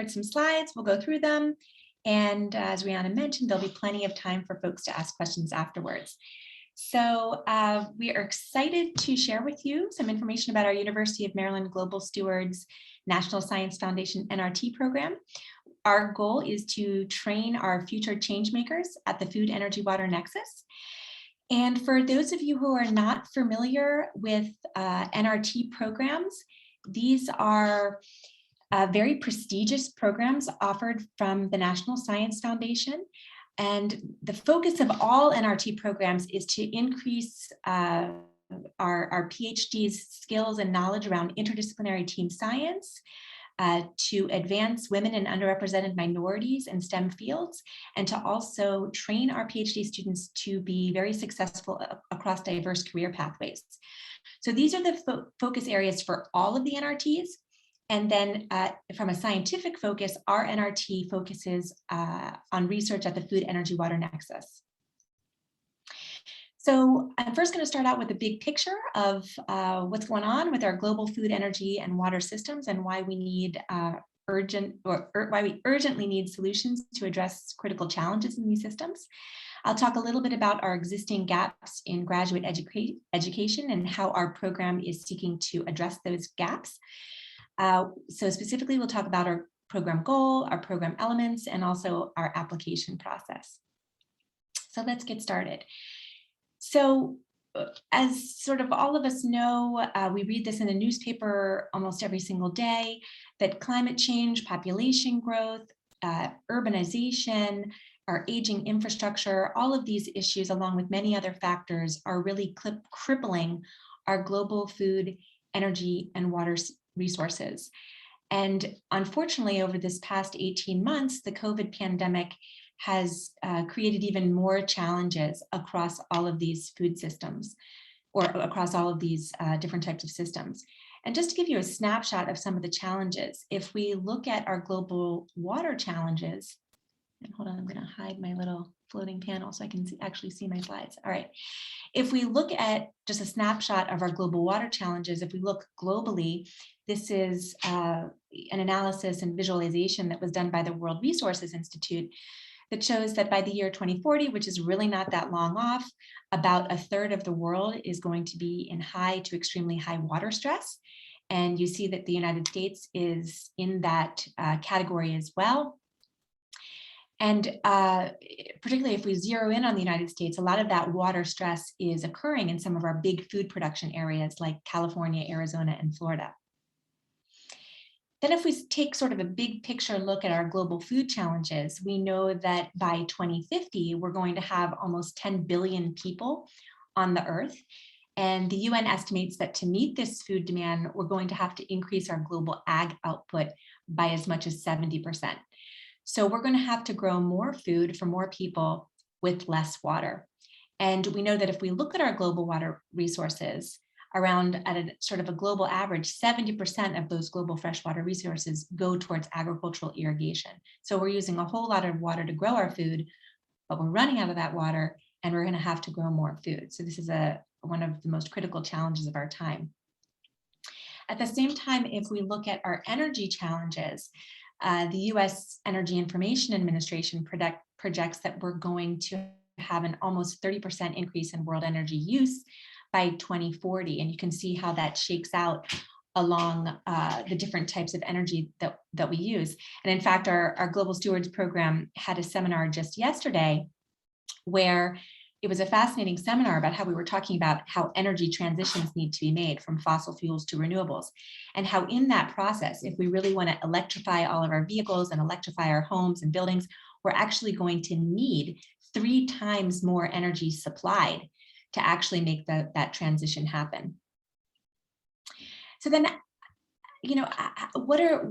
some slides, we'll go through them. And as Rihanna mentioned, there'll be plenty of time for folks to ask questions afterwards. So we are excited to share with you some information about our University of Maryland Global Stewards National Science Foundation NRT program. Our goal is to train our future change makers at the food, energy, water nexus. And for those of you who are not familiar with NRT programs, these are very prestigious programs offered from the National Science Foundation. And the focus of all NRT programs is to increase our PhDs' skills and knowledge around interdisciplinary team science, to advance women and underrepresented minorities in STEM fields, and to also train our PhD students to be very successful across diverse career pathways. So these are the focus areas for all of the NRTs. And then from a scientific focus, our NRT focuses on research at the food, energy, water nexus. So I'm first going to start out with a big picture of what's going on with our global food, energy, and water systems, and why we need why we urgently need solutions to address critical challenges in these systems. I'll talk a little bit about our existing gaps in graduate education and how our program is seeking to address those gaps. So specifically, we'll talk about our program goal, our program elements, and also our application process. So let's get started. So as sort of all of us know, we read this in the newspaper almost every single day, that climate change, population growth, urbanization, our aging infrastructure, all of these issues, along with many other factors, are really crippling our global food, energy, and water resources. And unfortunately, over this past 18 months, the COVID pandemic has created even more challenges across all of these food systems, or across all of these different types of systems. And just to give you a snapshot of some of the challenges, if we look at our global water challenges, and hold on, I'm going to hide my little floating panel so I can actually see my slides. All right. If we look at just a snapshot of our global water challenges, if we look globally, this is an analysis and visualization that was done by the World Resources Institute that shows that by the year 2040, which is really not that long off, about a third of the world is going to be in high to extremely high water stress. And you see that the United States is in that category as well. And particularly if we zero in on the United States, a lot of that water stress is occurring in some of our big food production areas like California, Arizona, and Florida. Then if we take sort of a big picture look at our global food challenges, we know that by 2050, we're going to have almost 10 billion people on the earth. And the UN estimates that to meet this food demand, we're going to have to increase our global ag output by as much as 70%. So we're going to have to grow more food for more people with less water. And we know that if we look at our global water resources, around at a sort of a global average, 70% of those global freshwater resources go towards agricultural irrigation. So we're using a whole lot of water to grow our food, but we're running out of that water and we're going to have to grow more food. So this is one of the most critical challenges of our time. At the same time, if we look at our energy challenges, the US Energy Information Administration projects that we're going to have an almost 30% increase in world energy use by 2040. And you can see how that shakes out along the different types of energy that we use. And in fact, our Global Stewards program had a seminar just yesterday where it was a fascinating seminar about how we were talking about how energy transitions need to be made from fossil fuels to renewables, and how in that process, if we really want to electrify all of our vehicles and electrify our homes and buildings, we're actually going to need 3 times more energy supplied to actually make that transition happen. So then, you know, what are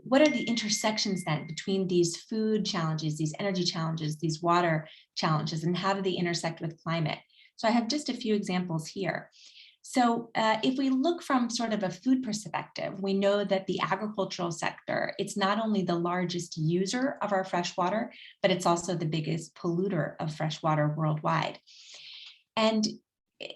the intersections then between these food challenges, these energy challenges, these water challenges, and how do they intersect with climate? So I have just a few examples here. So if we look from sort of a food perspective, we know that the agricultural sector, it's not only the largest user of our fresh water, but it's also the biggest polluter of fresh water worldwide. And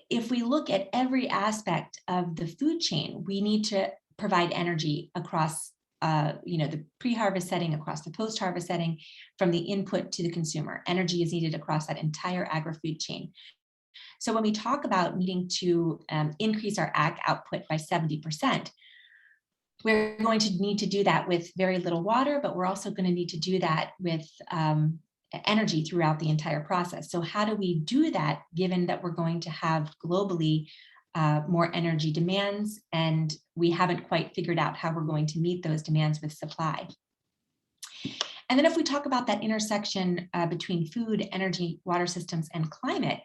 if we look at every aspect of the food chain, we need to provide energy across the pre-harvest setting across the post-harvest setting, from the input to the consumer. Energy is needed across that entire agri-food chain. So when we talk about needing to increase our ag output by 70%, we're going to need to do that with very little water, but we're also going to need to do that with energy throughout the entire process. So how do we do that, given that we're going to have globally more energy demands, and we haven't quite figured out how we're going to meet those demands with supply? And then if we talk about that intersection between food, energy, water systems, and climate,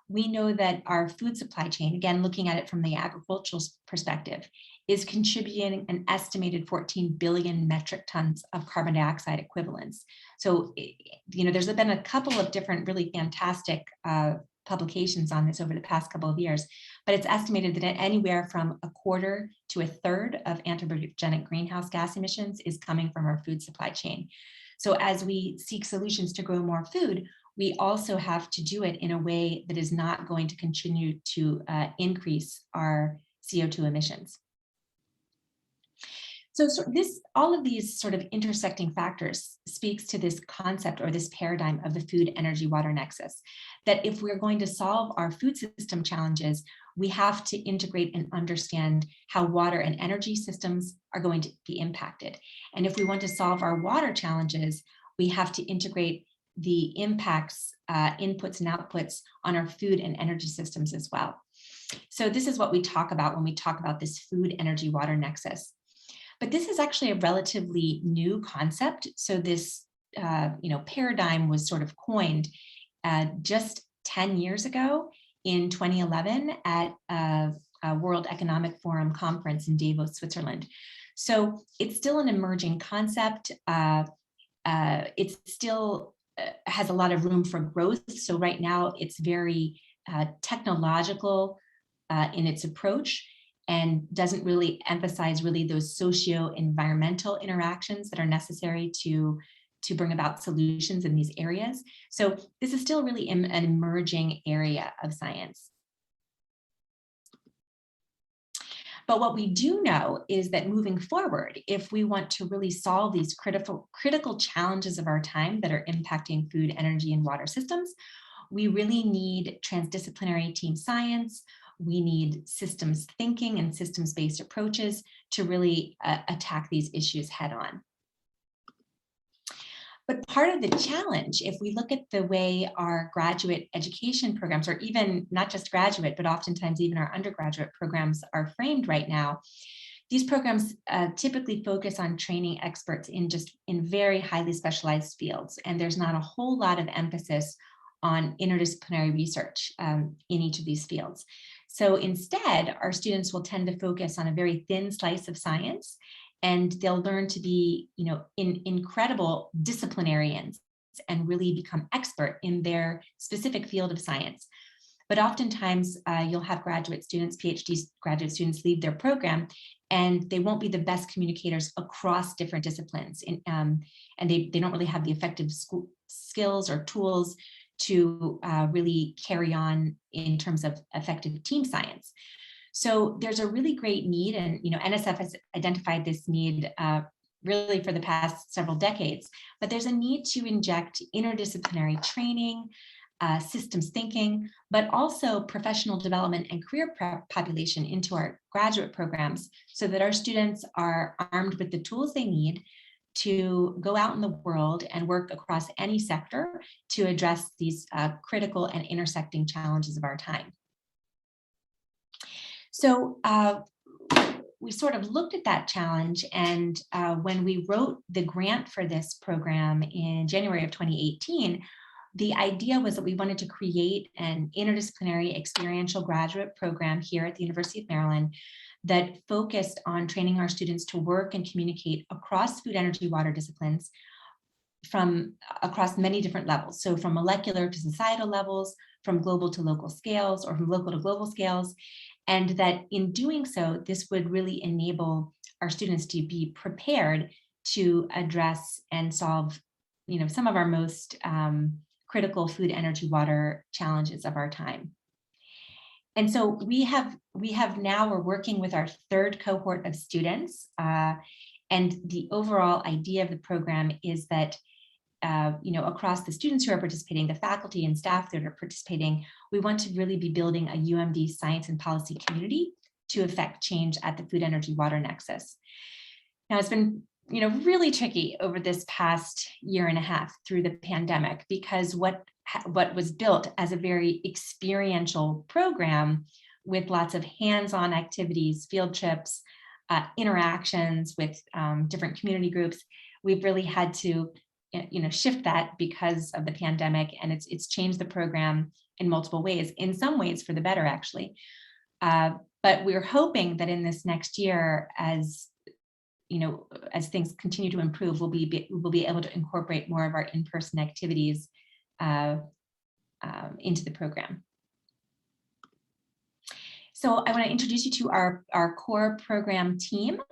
we know that our food supply chain, again, looking at it from the agricultural perspective, is contributing an estimated 14 billion metric tons of carbon dioxide equivalents. So, there's been a couple of different really fantastic publications on this over the past couple of years, but it's estimated that anywhere from a quarter to a third of anthropogenic greenhouse gas emissions is coming from our food supply chain. So as we seek solutions to grow more food, we also have to do it in a way that is not going to continue to increase our CO2 emissions. So all of these sort of intersecting factors speaks to this concept or this paradigm of the food, energy, water nexus, that if we're going to solve our food system challenges, we have to integrate and understand how water and energy systems are going to be impacted. And if we want to solve our water challenges, we have to integrate the impacts, inputs and outputs on our food and energy systems as well. So this is what we talk about when we talk about this food, energy, water nexus. But this is actually a relatively new concept. So this paradigm was sort of coined just 10 years ago in 2011 at a World Economic Forum conference in Davos, Switzerland. So it's still an emerging concept. It still has a lot of room for growth. So right now it's very technological in its approach, and doesn't really emphasize those socio-environmental interactions that are necessary to bring about solutions in these areas. So this is still really an emerging area of science. But what we do know is that moving forward, if we want to really solve these critical challenges of our time that are impacting food, energy, and water systems, we really need transdisciplinary team science. We need systems thinking and systems-based approaches to really attack these issues head on. But part of the challenge, if we look at the way our graduate education programs, or even not just graduate, but oftentimes even our undergraduate programs are framed right now, these programs typically focus on training experts in very highly specialized fields. And there's not a whole lot of emphasis on interdisciplinary research in each of these fields. So instead, our students will tend to focus on a very thin slice of science, and they'll learn to be, incredible disciplinarians and really become expert in their specific field of science. But oftentimes you'll have graduate students, PhD graduate students leave their program, and they won't be the best communicators across different disciplines. And they don't really have the effective skills or tools to really carry on in terms of effective team science. So there's a really great need, and NSF has identified this need really for the past several decades, but there's a need to inject interdisciplinary training, systems thinking, but also professional development and career prep population into our graduate programs so that our students are armed with the tools they need to go out in the world and work across any sector to address these critical and intersecting challenges of our time. So we sort of looked at that challenge, and when we wrote the grant for this program in January of 2018, the idea was that we wanted to create an interdisciplinary experiential graduate program here at the University of Maryland that focused on training our students to work and communicate across food, energy, water disciplines from across many different levels. So from molecular to societal levels, from global to local scales, or from local to global scales. And that in doing so, this would really enable our students to be prepared to address and solve, some of our most critical food, energy, water challenges of our time. And so we're working with our third cohort of students, And the overall idea of the program is that across the students who are participating, the faculty and staff that are participating, we want to really be building a UMD science and policy community to affect change at the food, energy, water nexus. Now, it's been really tricky over this past year and a half through the pandemic, because what was built as a very experiential program with lots of hands-on activities, field trips, interactions with different community groups, we've really had to shift that because of the pandemic, and it's changed the program in multiple ways, in some ways for the better, actually. But we're hoping that in this next year, as things continue to improve, we'll be able to incorporate more of our in-person activities into the program. So I want to introduce you to our core program team.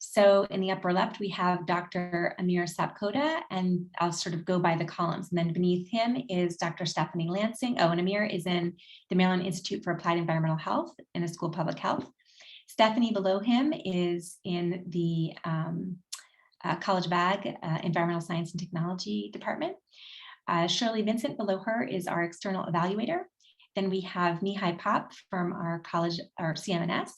So in the upper left, we have Dr. Amir Sapkota, and I'll sort of go by the columns. And then beneath him is Dr. Stephanie Lansing. Oh, and Amir is in the Maryland Institute for Applied Environmental Health in the School of Public Health. Stephanie below him is in the College of Ag, Environmental Science and Technology Department. Shirley Vincent below her is our external evaluator. Then we have Mihai Pop from our college, our CMNS.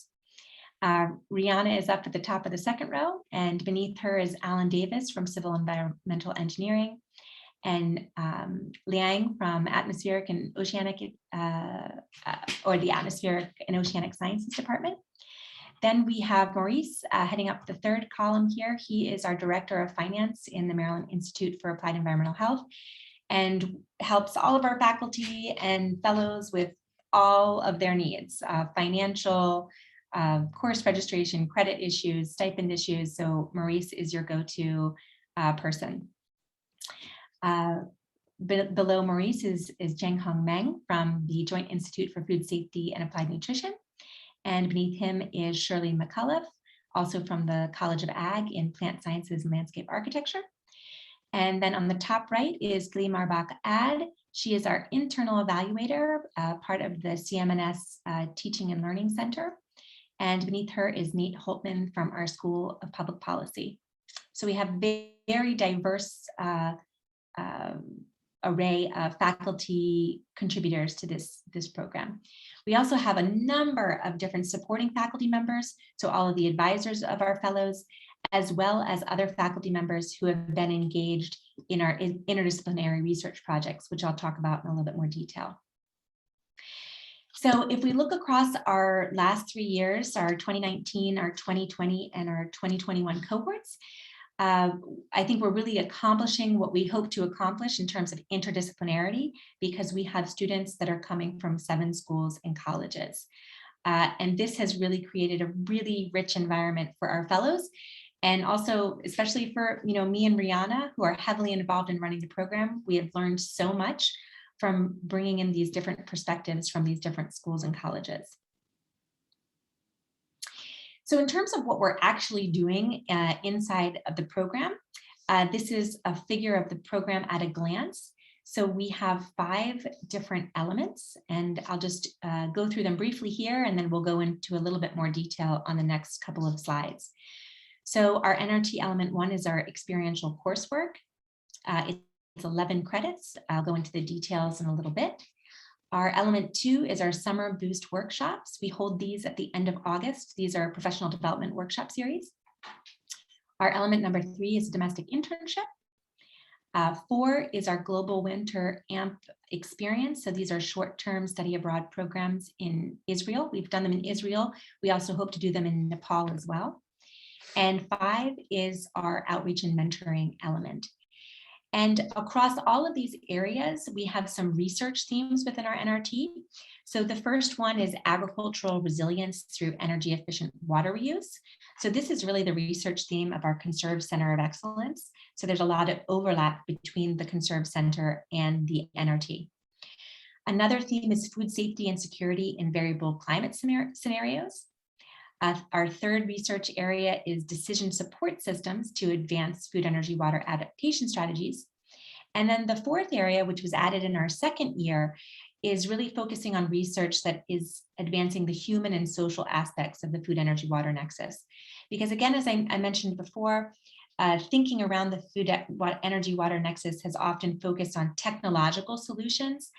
Rihanna is up at the top of the second row, and beneath her is Alan Davis from Civil Environmental Engineering, and Liang from Atmospheric and Oceanic, or the Atmospheric and Oceanic Sciences Department. Then we have Maurice heading up the third column here. He is our Director of Finance in the Maryland Institute for Applied Environmental Health, and helps all of our faculty and fellows with all of their needs, financial, course registration, credit issues, stipend issues. So Maurice is your go-to person. Below Maurice is Zhenghong Meng from the Joint Institute for Food Safety and Applied Nutrition. And beneath him is Shirley McCullough, also from the College of Ag in Plant Sciences and Landscape Architecture. And then on the top right is Glee Marbach Ad. She is our internal evaluator, part of the CMNS Teaching and Learning Center. And beneath her is Nate Holtman from our School of Public Policy. So we have very diverse array of faculty contributors to this program. We also have a number of different supporting faculty members, so all of the advisors of our fellows, as well as other faculty members who have been engaged in our interdisciplinary research projects, which I'll talk about in a little bit more detail. So if we look across our last 3 years, our 2019, our 2020, and our 2021 cohorts, I think we're really accomplishing what we hope to accomplish in terms of interdisciplinarity, because we have students that are coming from 7 schools and colleges. And this has really created a really rich environment for our fellows. And also, especially for me and Rihanna, who are heavily involved in running the program, we have learned so much from bringing in these different perspectives from these different schools and colleges. So in terms of what we're actually doing inside of the program, this is a figure of the program at a glance. So we have 5 different elements, and I'll just go through them briefly here, and then we'll go into a little bit more detail on the next couple of slides. So our NRT element 1 is our experiential coursework. It's 11 credits. I'll go into the details in a little bit. Our element 2 is our summer boost workshops. We hold these at the end of August. These are professional development workshop series. Our element number 3 is domestic internship. 4 is our global winter AMP experience. So these are short-term study abroad programs in Israel. We've done them in Israel. We also hope to do them in Nepal as well. And 5 is our outreach and mentoring element. And across all of these areas, we have some research themes within our NRT. So the first one is agricultural resilience through energy efficient water reuse. So this is really the research theme of our Conserve Center of Excellence. So there's a lot of overlap between the Conserve Center and the NRT. Another theme is food safety and security in variable climate scenarios. Our third research area is decision support systems to advance food, energy, water adaptation strategies. And then the fourth area, which was added in our second year, is really focusing on research that is advancing the human and social aspects of the food, energy, water nexus. Because again, as I mentioned before, thinking around the food, energy, water nexus has often focused on technological solutions.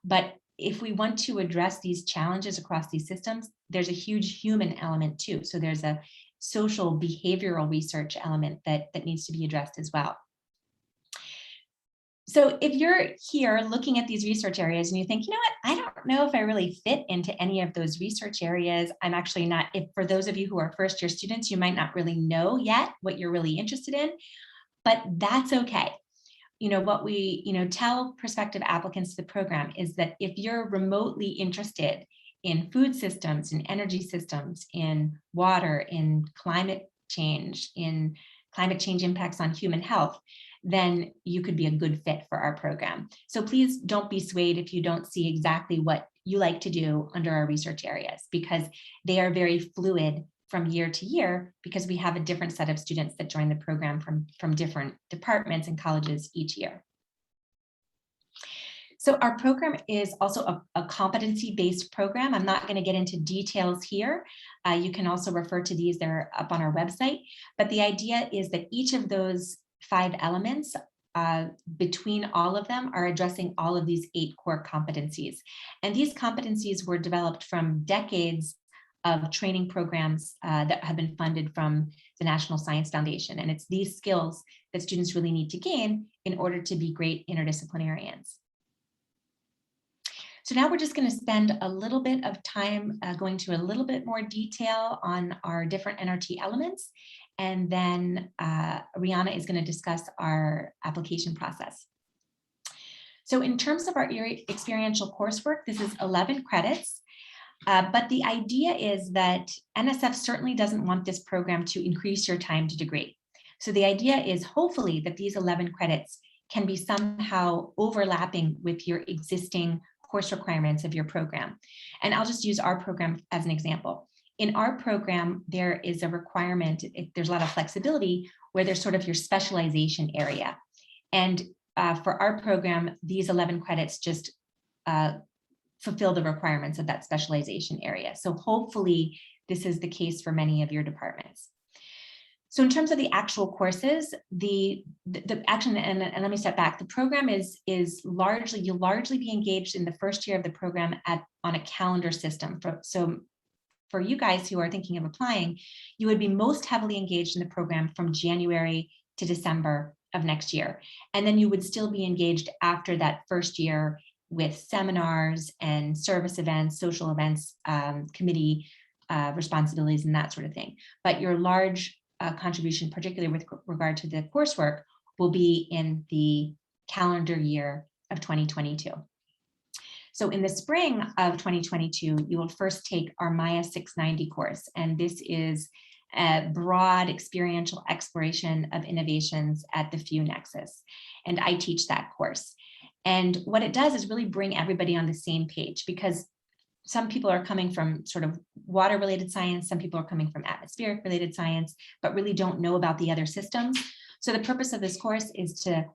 But if we want to address these challenges across these systems, there's a huge human element too. So there's a social behavioral research element that needs to be addressed as well. So if you're here looking at these research areas and you think, you know what, I don't know if I really fit into any of those research areas. I'm actually not, if for those of you who are first year students, you might not really know yet what you're really interested in, but that's okay. You know, what we, tell prospective applicants to the program is that if you're remotely interested in food systems, in energy systems, in water, in climate change impacts on human health, then you could be a good fit for our program. So please don't be swayed if you don't see exactly what you like to do under our research areas, because they are very fluid from year to year, because we have a different set of students that join the program from different departments and colleges each year. So our program is also a competency-based program. I'm not going to get into details here. You can also refer to these, they're up on our website. But the idea is that each of those 5 elements, between all of them, are addressing all of these 8 core competencies. And these competencies were developed from decades of training programs that have been funded from the National Science Foundation. And it's these skills that students really need to gain in order to be great interdisciplinarians. So now we're just going to spend a little bit of time going to a little bit more detail on our different NRT elements. And then Rihanna is going to discuss our application process. So in terms of our experiential coursework, this is 11 credits. But the idea is that NSF certainly doesn't want this program to increase your time to degree. So the idea is hopefully that these 11 credits can be somehow overlapping with your existing course requirements of your program. And I'll just use our program as an example. In our program, there is a requirement, there's a lot of flexibility where there's sort of your specialization area. And for our program, these 11 credits just fulfill the requirements of that specialization area. So hopefully this is the case for many of your departments. So in terms of the actual courses, the action, and let me step back, the program is largely, you'll largely be engaged in the first year of the program on a calendar system. So for you guys who are thinking of applying, you would be most heavily engaged in the program from January to December of next year. And then you would still be engaged after that first year with seminars and service events, social events, committee responsibilities, and that sort of thing. But your large contribution, particularly with regard to the coursework, will be in the calendar year of 2022. So in the spring of 2022, you will first take our Maya 690 course, and this is a broad experiential exploration of innovations at the FEW Nexus, and I teach that course. And what it does is really bring everybody on the same page, because some people are coming from sort of water related science, some people are coming from atmospheric related science, but really don't know about the other systems. So the purpose of this course is to,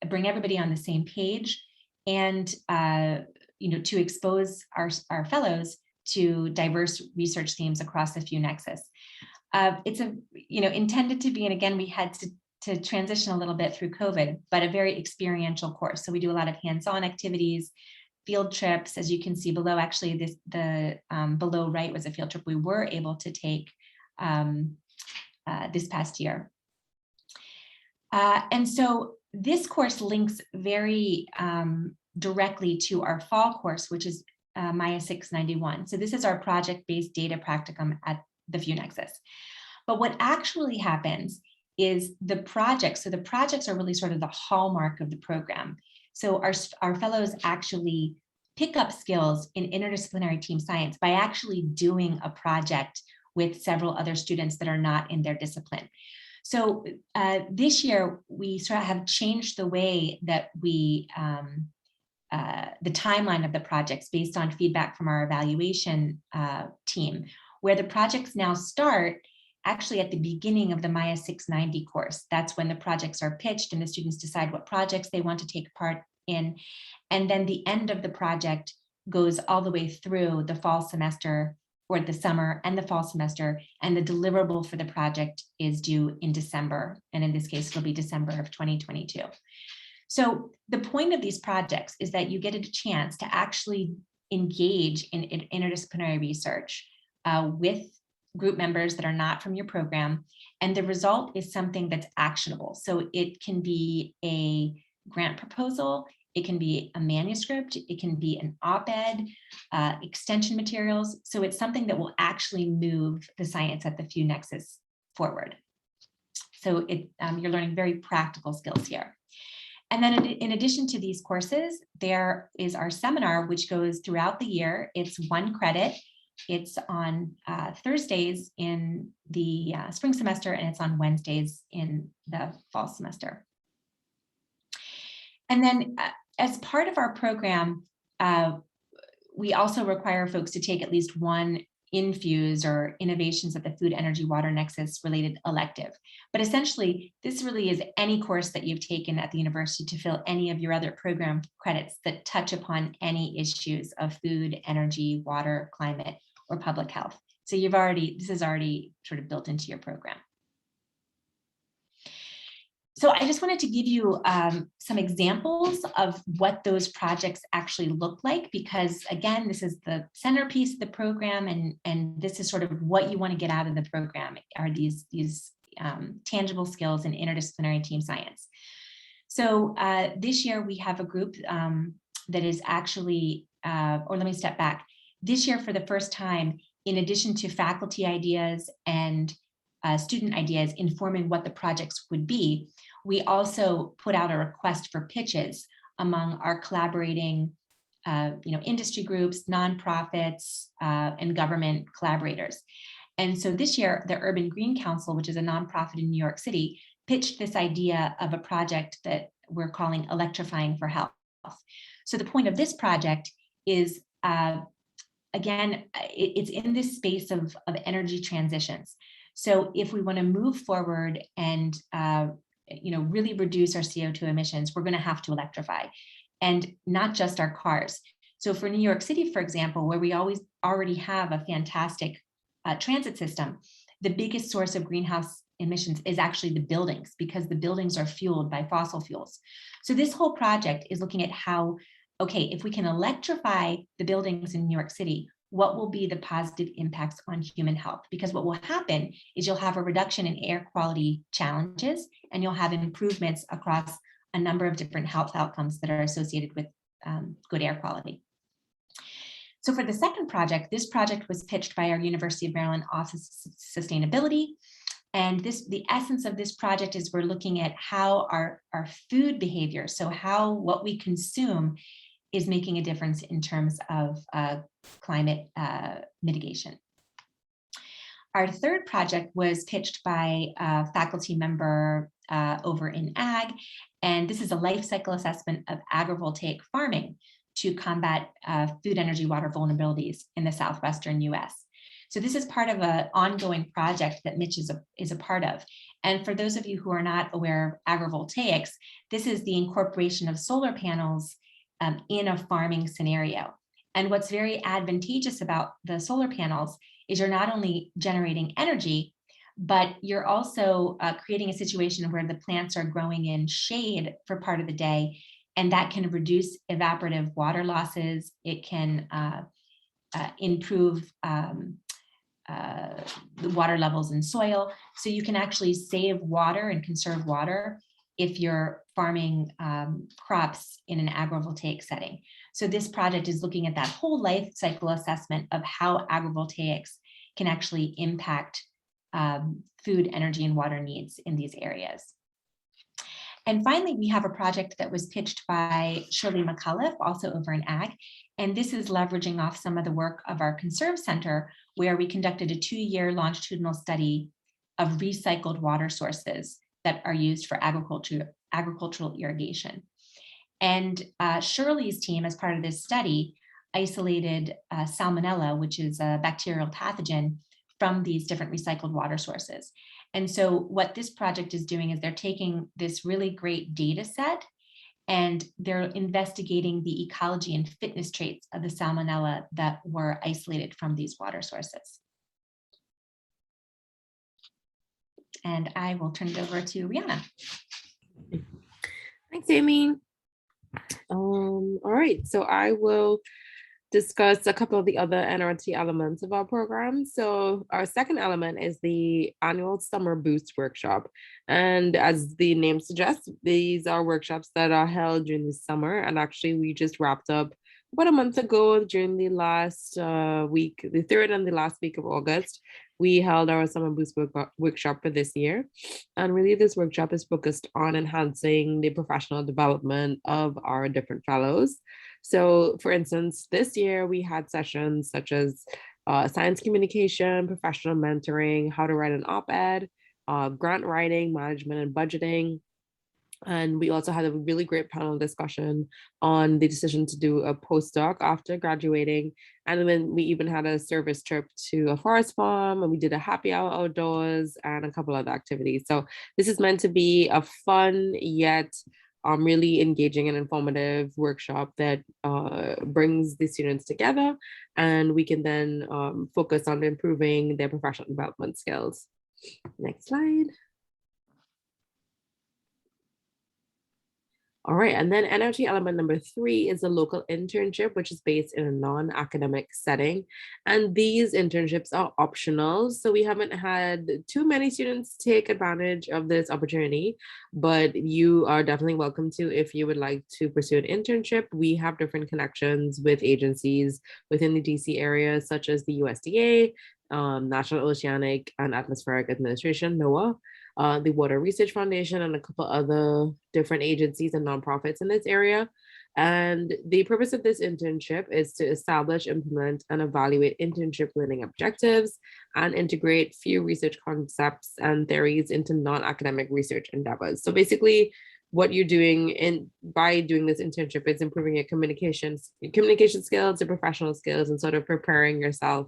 bring everybody on the same page and, to expose our fellows to diverse research themes across the FEW Nexus. It's intended to be, and again, we had to transition a little bit through COVID, but a very experiential course. So we do a lot of hands-on activities, field trips. As you can see below, actually the below right was a field trip we were able to take this past year. And so this course links very directly to our fall course, which is Maya 691. So this is our project-based data practicum at the FEW Nexus. But what actually happens is the projects. So the projects are really sort of the hallmark of the program. So our fellows actually pick up skills in interdisciplinary team science by actually doing a project with several other students that are not in their discipline. So this year, we sort of have changed the way that we, the timeline of the projects based on feedback from our evaluation team, where the projects now start actually at the beginning of the Maya 690 course. That's when the projects are pitched and the students decide what projects they want to take part in. And then the end of the project goes all the way through the fall semester, or the summer and the fall semester, and the deliverable for the project is due in December. And in this case, it'll be December of 2022. So the point of these projects is that you get a chance to actually engage in interdisciplinary research with group members that are not from your program. And the result is something that's actionable. So it can be a grant proposal, it can be a manuscript, it can be an op-ed, extension materials. So it's something that will actually move the science at the FEW Nexus forward. So you're learning very practical skills here. And then in addition to these courses, there is our seminar, which goes throughout the year. It's 1 credit. It's on Thursdays in the spring semester, and it's on Wednesdays in the fall semester. And then as part of our program, we also require folks to take at least 1 Infuse or Innovations at the Food, Energy, Water Nexus related elective. But essentially, this really is any course that you've taken at the university to fill any of your other program credits that touch upon any issues of food, energy, water, climate, or public health. So this is already sort of built into your program. So I just wanted to give you some examples of what those projects actually look like, because again, this is the centerpiece of the program, and this is sort of what you want to get out of the program are these tangible skills in interdisciplinary team science. So this year we have a group that is actually, or let me step back. This year for the first time, in addition to faculty ideas and student ideas informing what the projects would be, we also put out a request for pitches among our collaborating industry groups, nonprofits, and government collaborators. And so this year, the Urban Green Council, which is a nonprofit in New York City, pitched this idea of a project that we're calling Electrifying for Health. So the point of this project is, again, it's in this space of energy transitions. So if we want to move forward and really reduce our CO2 emissions, we're going to have to electrify, and not just our cars. So for New York City, for example, where we already have a fantastic transit system, the biggest source of greenhouse emissions is actually the buildings, because the buildings are fueled by fossil fuels. So this whole project is looking at how, okay, if we can electrify the buildings in New York City, what will be the positive impacts on human health? Because what will happen is you'll have a reduction in air quality challenges, and you'll have improvements across a number of different health outcomes that are associated with good air quality. So for the second project, this project was pitched by our University of Maryland Office of Sustainability. And the essence of this project is we're looking at how our food behavior, so how what we consume is making a difference in terms of climate mitigation. Our third project was pitched by a faculty member over in Ag, and this is a life cycle assessment of agrivoltaic farming to combat food, energy, water vulnerabilities in the southwestern US. So this is part of an ongoing project that Mitch is a part of. And for those of you who are not aware of agrivoltaics, this is the incorporation of solar panels in a farming scenario. And what's very advantageous about the solar panels is you're not only generating energy, but you're also creating a situation where the plants are growing in shade for part of the day, and that can reduce evaporative water losses. It can improve the water levels in soil. So you can actually save water and conserve water if you're farming crops in an agrivoltaic setting. So this project is looking at that whole life cycle assessment of how agrivoltaics can actually impact food, energy, and water needs in these areas. And finally, we have a project that was pitched by Shirley McAuliffe, also over in Ag. And this is leveraging off some of the work of our Conserve Center, where we conducted a 2-year longitudinal study of recycled water sources that are used for agricultural irrigation. And Shirley's team, as part of this study, isolated salmonella, which is a bacterial pathogen, from these different recycled water sources. And so what this project is doing is they're taking this really great data set and they're investigating the ecology and fitness traits of the salmonella that were isolated from these water sources. And I will turn it over to Rihanna. Thanks, Amy. All right, so I will discuss a couple of the other NRT elements of our program. So our second element is the annual Summer Boost workshop. And as the name suggests, these are workshops that are held during the summer. And actually, we just wrapped up about a month ago during the last week, the third and the last week of August. We held our Summer Boost workshop for this year. And really, this workshop is focused on enhancing the professional development of our different fellows. So for instance, this year we had sessions such as science communication, professional mentoring, how to write an op-ed, grant writing, management and budgeting. And we also had a really great panel discussion on the decision to do a postdoc after graduating. And then we even had a service trip to a forest farm, and we did a happy hour outdoors and a couple other activities. So this is meant to be a fun yet really engaging and informative workshop that brings the students together, and we can then focus on improving their professional development skills. Next slide. All right, and then NRT element number 3 is a local internship, which is based in a non-academic setting. And these internships are optional. So we haven't had too many students take advantage of this opportunity, but you are definitely welcome to if you would like to pursue an internship. We have different connections with agencies within the DC area, such as the USDA, National Oceanic and Atmospheric Administration, NOAA, the Water Research Foundation, and a couple other different agencies and nonprofits in this area. And the purpose of this internship is to establish, implement, and evaluate internship learning objectives and integrate few research concepts and theories into non-academic research endeavors. So basically, what you're doing by doing this internship is improving your communication skills, your professional skills, and sort of preparing yourself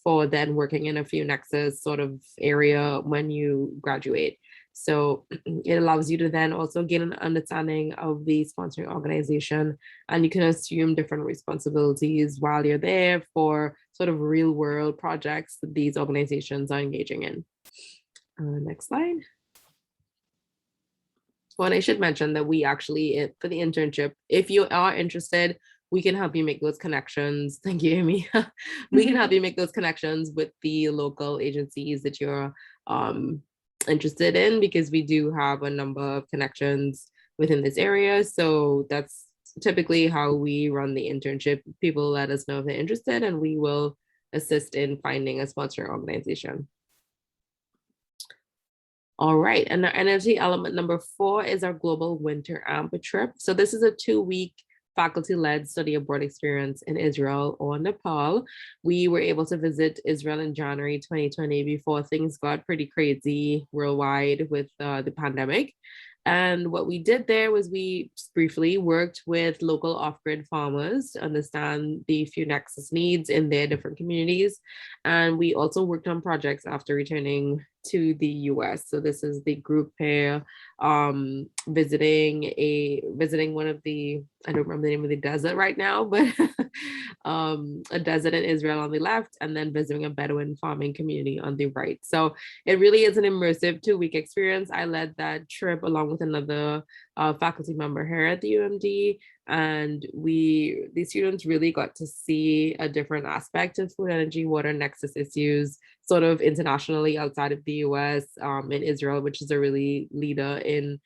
for then working in a few nexus sort of area when you graduate. So it allows you to then also gain an understanding of the sponsoring organization, and you can assume different responsibilities while you're there for sort of real world projects that these organizations are engaging in. Next slide. Well, and I should mention that we actually, for the internship, if you are interested, we can help you make those connections. Thank you, Amy. We can help you make those connections with the local agencies that you're interested in, because we do have a number of connections within this area. So that's typically how we run the internship. People let us know if they're interested, and we will assist in finding a sponsoring organization. All right, and our energy element number 4 is our global winter AMP trip. So this is a 2-week faculty-led study abroad experience in Israel or Nepal. We were able to visit Israel in January 2020 before things got pretty crazy worldwide with the pandemic. And what we did there was we briefly worked with local off-grid farmers to understand the few nexus needs in their different communities. And we also worked on projects after returning to the US. So this is the group here visiting one of the, I don't remember the name of the desert right now, but a desert in Israel on the left, and then visiting a Bedouin farming community on the right. So it really is an immersive 2-week experience. I led that trip along with another faculty member here at the UMD, and the students really got to see a different aspect of food, energy, water nexus issues, sort of internationally outside of the US, in Israel, which is a really leader in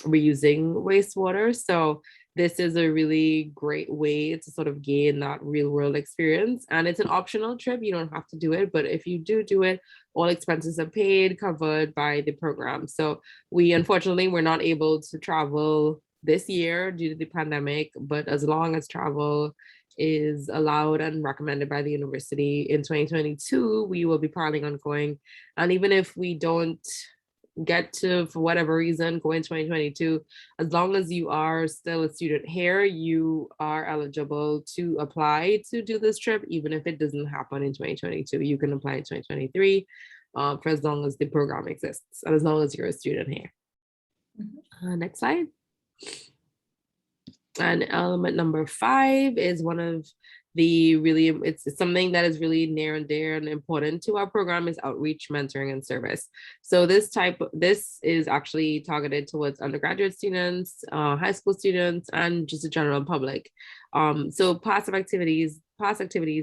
reusing wastewater. So this is a really great way to sort of gain that real world experience. And it's an optional trip. You don't have to do it, but if you do it, all expenses are paid, covered by the program. So we unfortunately were not able to travel this year due to the pandemic, but as long as travel is allowed and recommended by the university in 2022, we will be planning on going. And even if we don't get to, for whatever reason, go in 2022, as long as you are still a student here, you are eligible to apply to do this trip. Even if it doesn't happen in 2022, you can apply in 2023 for as long as the program exists and as long as you're a student here. Next slide. And element number 5 is one of the it's something that is really near and dear and important to our program, is outreach, mentoring, and service. So this is actually targeted towards undergraduate students, high school students, and just the general public. So past activities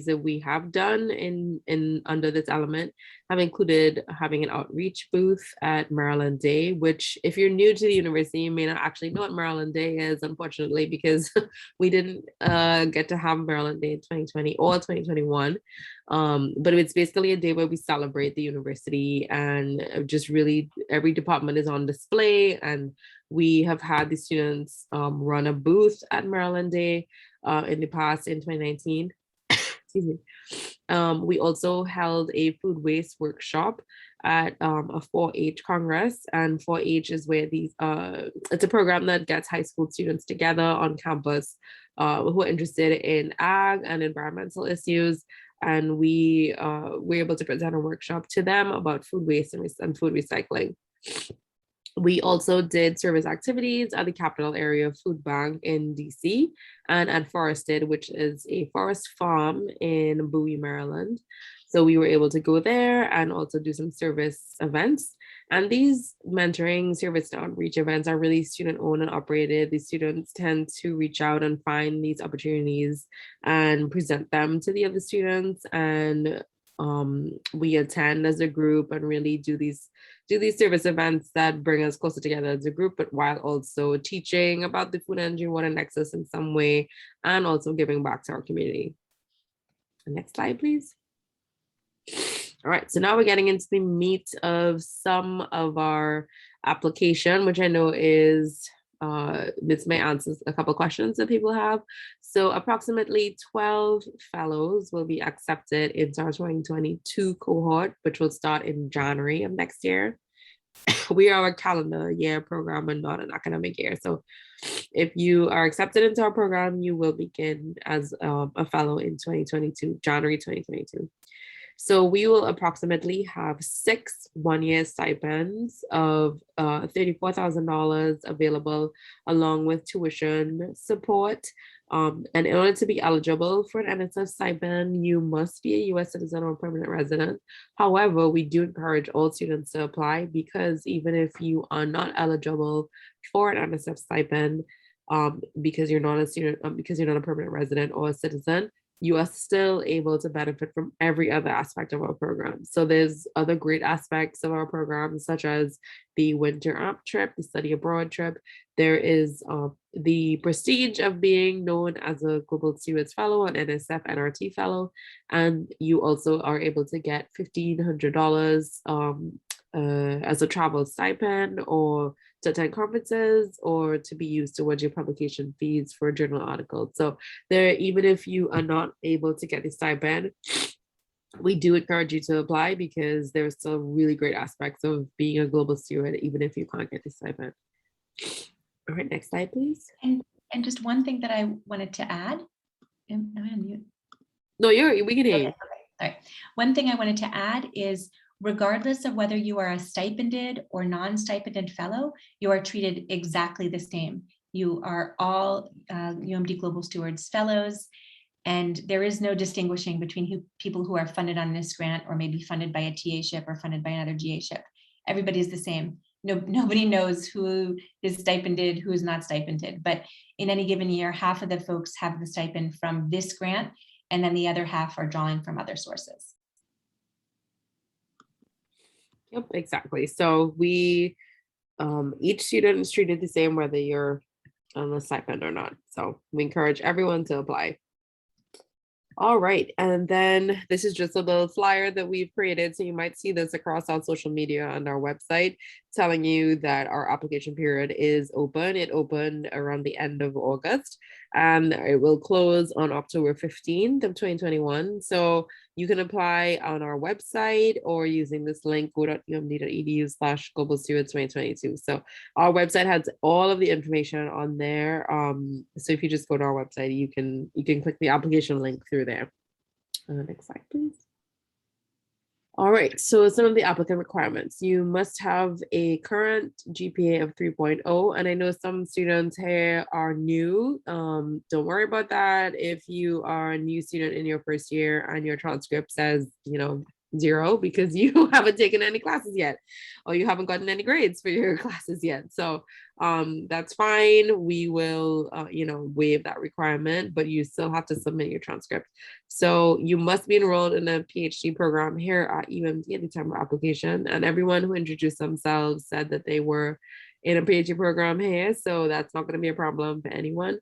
that we have done in under this element have included having an outreach booth at Maryland Day, which if you're new to the university, you may not actually know what Maryland Day is, unfortunately, because we didn't get to have Maryland Day in 2020 or 2021. But it's basically a day where we celebrate the university, and just really every department is on display. And we have had the students run a booth at Maryland Day in the past, in 2019. Excuse me. We also held a food waste workshop at a 4-H Congress, and 4-H is where it's a program that gets high school students together on campus who are interested in ag and environmental issues. And we were able to present a workshop to them about food waste and food recycling. We also did service activities at the Capital Area Food Bank in DC and at Forested, which is a forest farm in Bowie, Maryland. So we were able to go there and also do some service events. And these mentoring, service and outreach events are really student owned and operated. The students tend to reach out and find these opportunities and present them to the other students. And we attend as a group and really do these service events that bring us closer together as a group, but while also teaching about the food, energy, water nexus in some way, and also giving back to our community. Next slide, please. All right, so now we're getting into the meat of some of our application, which I know is this may answer a couple questions that people have. So approximately 12 fellows will be accepted into our 2022 cohort, which will start in January of next year. We are a calendar year program and not an academic year. So if you are accepted into our program, you will begin as a fellow in 2022, January 2022. So we will approximately have 6 one-year stipends of $34,000 available, along with tuition support. And in order to be eligible for an NSF stipend, you must be a U.S. citizen or permanent resident. However, we do encourage all students to apply, because even if you are not eligible for an NSF stipend, because you're not a student, because you're not a permanent resident or a citizen, you are still able to benefit from every other aspect of our program. So there's other great aspects of our program, such as the winter app trip, the study abroad trip. There is the prestige of being known as a Global Stewards Fellow, an NSF NRT Fellow, and you also are able to get $1,500 as a travel stipend, or to attend conferences, or to be used towards your publication fees for journal articles. So there, even if you are not able to get the stipend, we do encourage you to apply, because there's still really great aspects of being a global steward, even if you can't get the stipend. All right, next slide, please. And just one thing that I wanted to add. Am I on mute? No, we can hear you. Okay. All right. One thing I wanted to add is, regardless of whether you are a stipended or non-stipended fellow, you are treated exactly the same. You are all UMD Global Stewards Fellows, and there is no distinguishing between people who are funded on this grant or maybe funded by a TA-ship or funded by another GA-ship. Everybody is the same. Nobody knows who is stipended, who is not stipended, but in any given year, half of the folks have the stipend from this grant, and then the other half are drawing from other sources. Yep, exactly. So we, each student is treated the same whether you're on a stipend or not. So we encourage everyone to apply. All right, and then this is just a little flyer that we've created. So you might see this across our social media and our website, telling you that our application period is open. It opened around the end of August, and it will close on October 15th of 2021. So you can apply on our website or using this link, go.umd.edu/global stewards 2022. So our website has all of the information on there. So if you just go to our website, you can click the application link through there. Next slide, please. All right, so some of the applicant requirements. You must have a current GPA of 3.0. And I know some students here are new. Don't worry about that. If you are a new student in your first year and your transcript says, 0 because you haven't taken any classes yet, or you haven't gotten any grades for your classes yet. So that's fine. We will, waive that requirement, but you still have to submit your transcript. So you must be enrolled in a PhD program here at UMD at the time of application. And everyone who introduced themselves said that they were in a PhD program here. So that's not going to be a problem for anyone.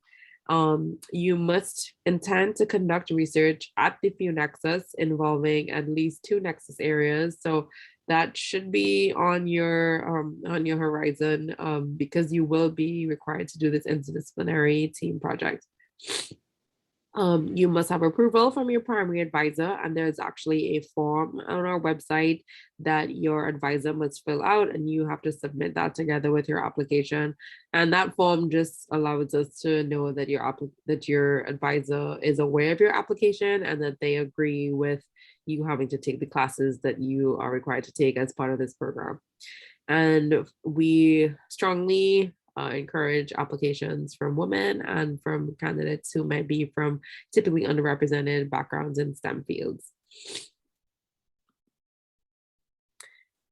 You must intend to conduct research at the few nexus involving at least 2 nexus areas. So that should be on your horizon, because you will be required to do this interdisciplinary team project. You must have approval from your primary advisor, and there's actually a form on our website that your advisor must fill out, and you have to submit that together with your application. And that form just allows us to know that your advisor is aware of your application and that they agree with you having to take the classes that you are required to take as part of this program. And we strongly encourage applications from women and from candidates who might be from typically underrepresented backgrounds in STEM fields.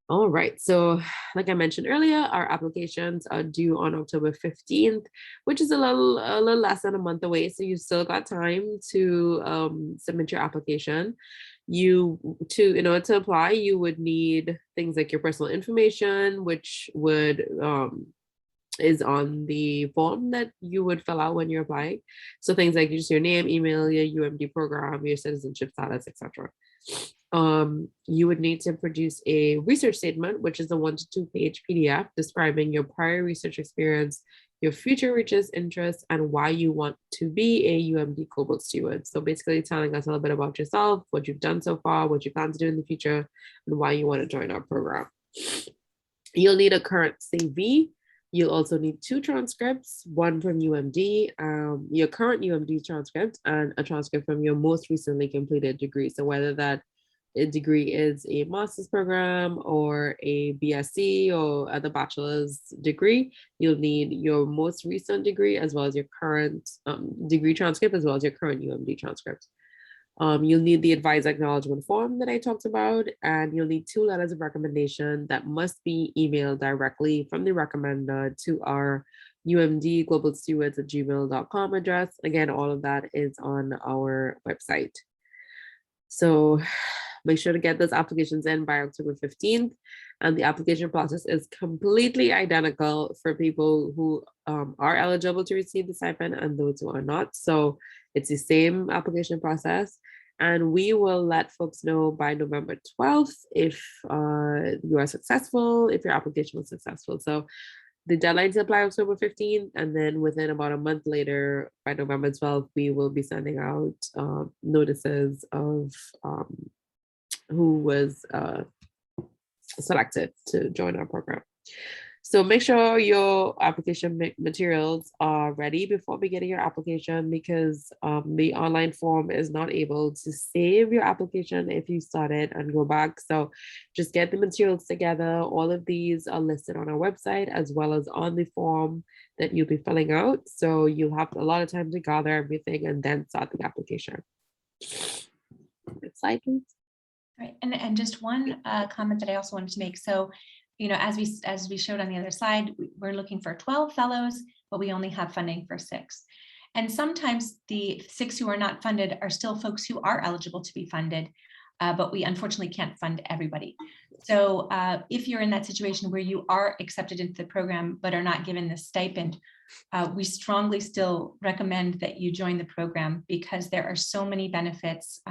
All right, so like I mentioned earlier, our applications are due on October 15th, which is a little less than a month away. So you still got time to submit your application. In order to apply, you would need things like your personal information, which would is on the form that you would fill out when you're applying. So things like just your name, email, your UMD program, your citizenship status, etc. You would need to produce a research statement, which is a 1 to 2 page PDF describing your prior research experience, your future research interests, and why you want to be a UMD Global Steward. So basically telling us a little bit about yourself, what you've done so far, what you plan to do in the future, and why you want to join our program. You'll need a current CV. You'll also need 2 transcripts, one from UMD, your current UMD transcript, and a transcript from your most recently completed degree. So whether that degree is a master's program or a BSc or other bachelor's degree, you'll need your most recent degree as well as your current degree transcript, as well as your current UMD transcript. You'll need the advisor acknowledgement form that I talked about, and you'll need 2 letters of recommendation that must be emailed directly from the recommender to our UMD Global Stewards at gmail.com address. Again, all of that is on our website. So make sure to get those applications in by October 15th. And the application process is completely identical for people who are eligible to receive the stipend and those who are not. So it's the same application process. And we will let folks know by November 12th if you are successful, if your application was successful. So the deadline to apply October 15th, and then within about a month later, by November 12th, we will be sending out notices of who was selected to join our program. So make sure your application materials are ready before beginning your application, because the online form is not able to save your application if you start it and go back. So just get the materials together. All of these are listed on our website as well as on the form that you'll be filling out. So you'll have a lot of time to gather everything and then start the application. Next slide, please. Right, and just one comment that I also wanted to make. So, as we showed on the other side, we're looking for 12 fellows, but we only have funding for 6. And sometimes the 6 who are not funded are still folks who are eligible to be funded, but we unfortunately can't fund everybody. So if you're in that situation where you are accepted into the program but are not given the stipend, we strongly still recommend that you join the program, because there are so many benefits.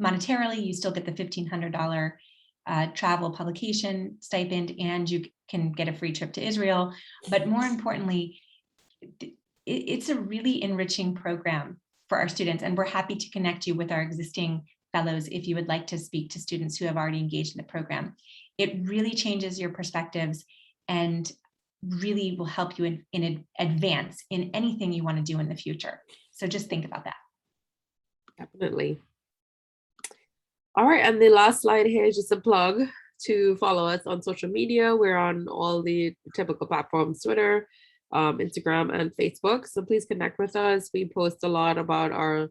Monetarily, you still get the $1,500 travel publication stipend, and you can get a free trip to Israel. But more importantly, it's a really enriching program for our students, and we're happy to connect you with our existing fellows if you would like to speak to students who have already engaged in the program. It really changes your perspectives and really will help you in advance in anything you want to do in the future. So just think about that. Definitely. All right, and the last slide here is just a plug to follow us on social media. We're on all the typical platforms, Twitter, Instagram, and Facebook. So please connect with us. We post a lot about our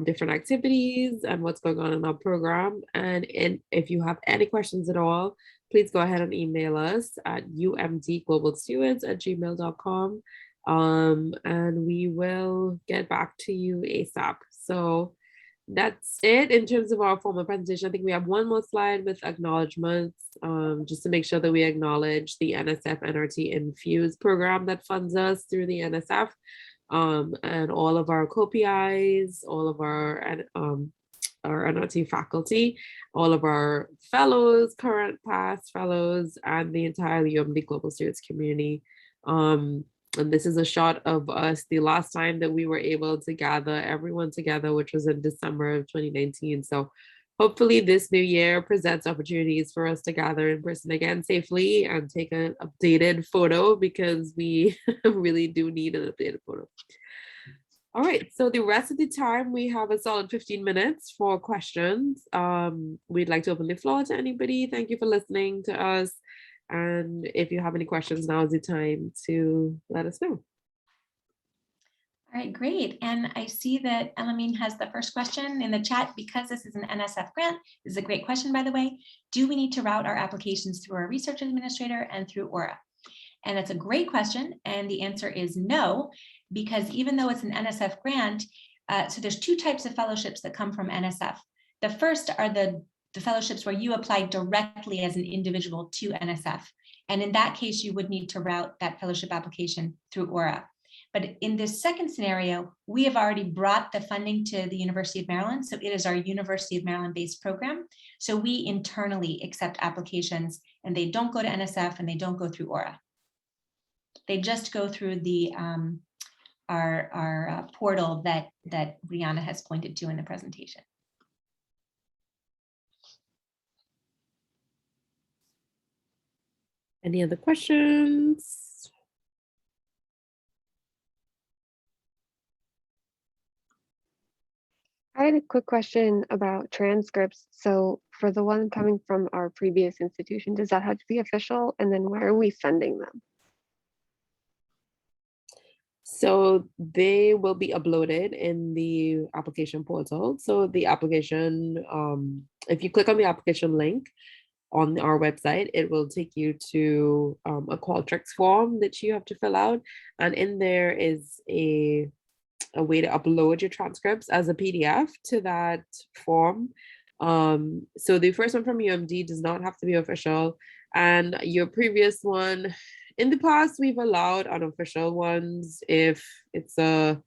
different activities and what's going on in our program. And if you have any questions at all, please go ahead and email us at umdglobalstewards@gmail.com. And we will get back to you ASAP. So that's it in terms of our formal presentation. I think we have one more slide with acknowledgements, just to make sure that we acknowledge the NSF NRT Infuse program that funds us through the NSF, and all of our co-PIs, all of our NRT faculty, all of our fellows, current, past fellows, and the entire UMD Global Stewards community. And this is a shot of us the last time that we were able to gather everyone together, which was in December of 2019. So hopefully this new year presents opportunities for us to gather in person again safely and take an updated photo, because we really do need an updated photo. All right, so the rest of the time we have a solid 15 minutes for questions. We'd like to open the floor to anybody. Thank you for listening to us. And if you have any questions, now is the time to let us know. All right, great. And I see that Elamine has the first question in the chat. Because this is an NSF grant, this is a great question, by the way. Do we need to route our applications through our research administrator and through Aura? And it's a great question. And the answer is no, because even though it's an NSF grant, so there's two types of fellowships that come from NSF. The first are the fellowships where you apply directly as an individual to NSF. And in that case, you would need to route that fellowship application through Aura. But in this second scenario, we have already brought the funding to the University of Maryland. So it is our University of Maryland based program. So we internally accept applications, and they don't go to NSF and they don't go through Aura. They just go through the our portal that Brianna has pointed to in the presentation. Any other questions? I had a quick question about transcripts. So for the one coming from our previous institution, does that have to be official? And then where are we sending them? So they will be uploaded in the application portal. So the application, if you click on the application link on our website, it will take you to a Qualtrics form that you have to fill out. And in there is a way to upload your transcripts as a PDF to that form. So the first one from UMD does not have to be official. And your previous one, in the past, we've allowed unofficial ones if it's if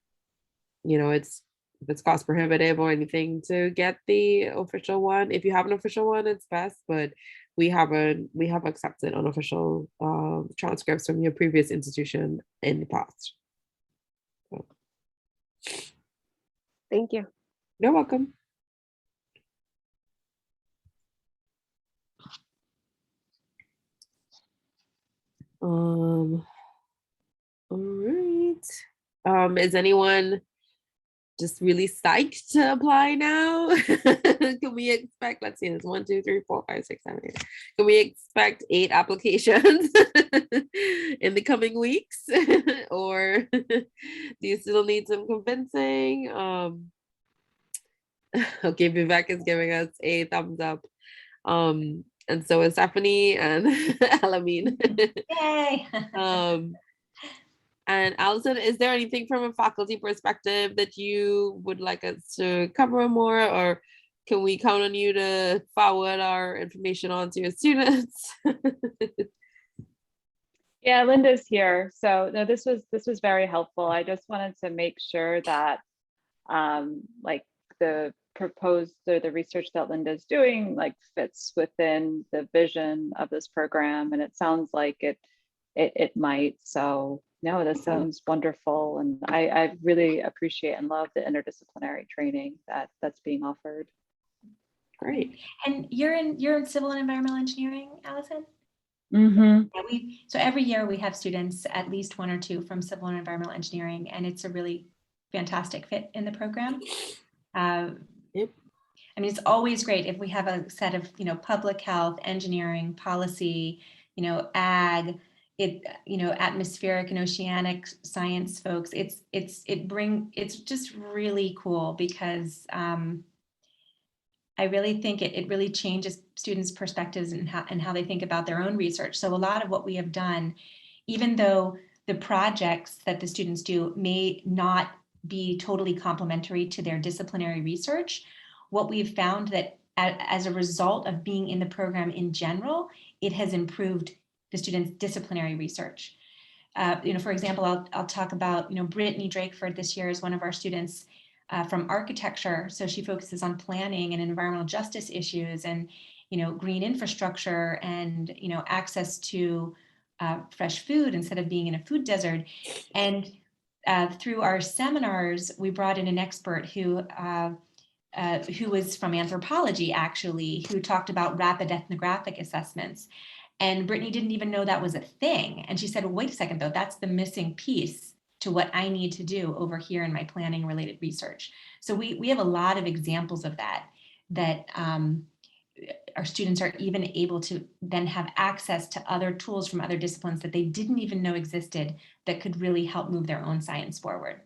it's cost prohibitive or anything to get the official one. If you have an official one, it's best, but we have accepted unofficial transcripts from your previous institution in the past. So. Thank you. You're welcome. All right. Is anyone just really psyched to apply now? Can we expect, let's see, there's 1, 2, 3, 4, 5, 6, 7, 8. Can we expect 8 applications in the coming weeks? Or do you still need some convincing? Okay, Vivek is giving us a thumbs up. And so is Stephanie and Elamine. Yay! And Allison, is there anything from a faculty perspective that you would like us to cover more, or can we count on you to forward our information on to your students? Yeah, Linda's here. So no, this was very helpful. I just wanted to make sure that like the proposed or the research that Linda's doing like fits within the vision of this program, and it sounds like it might. So no, this sounds wonderful, and I really appreciate and love the interdisciplinary training that's being offered. Great. And you're in civil and environmental engineering, Allison? Mm-hmm. Yeah, so every year we have students, at least 1 or 2 from civil and environmental engineering, and it's a really fantastic fit in the program. Yep. I mean, it's always great if we have a set of, public health, engineering, policy, ag, atmospheric and oceanic science folks. It's just really cool because I really think it really changes students' perspectives and how they think about their own research. So a lot of what we have done, even though the projects that the students do may not be totally complementary to their disciplinary research, what we've found that as a result of being in the program in general, it has improved the students' disciplinary research. For example, I'll talk about, Brittany Drakeford this year is one of our students from architecture. So she focuses on planning and environmental justice issues and, green infrastructure and, access to fresh food instead of being in a food desert. And through our seminars, we brought in an expert who was from anthropology, actually, who talked about rapid ethnographic assessments. And Brittany didn't even know that was a thing. And she said, well, wait a second, though, that's the missing piece to what I need to do over here in my planning related research. So we have a lot of examples of that our students are even able to then have access to other tools from other disciplines that they didn't even know existed that could really help move their own science forward.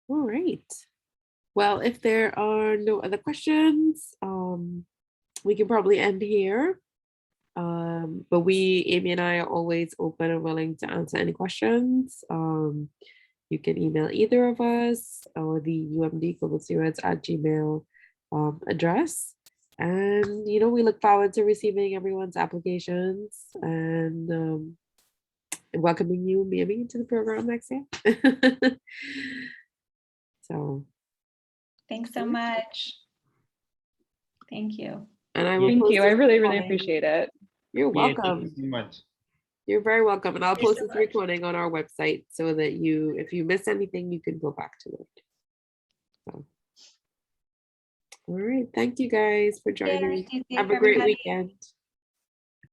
All right. Well, if there are no other questions, we can probably end here. But Amy and I are always open and willing to answer any questions. You can email either of us or the UMD Global STEWARDS @gmail address. And, we look forward to receiving everyone's applications and welcoming you, maybe, into the program next year. So. Thanks so much. Thank you. And I will Thank you. I really, really recording. appreciate it. You're Yeah, welcome. thank you so much. You're very welcome. And I'll Thank you post so this much. recording on our website so that if you miss anything, you can go back to it. So. All right. Thank you guys for joining. Stay safe, Have a great everybody. weekend.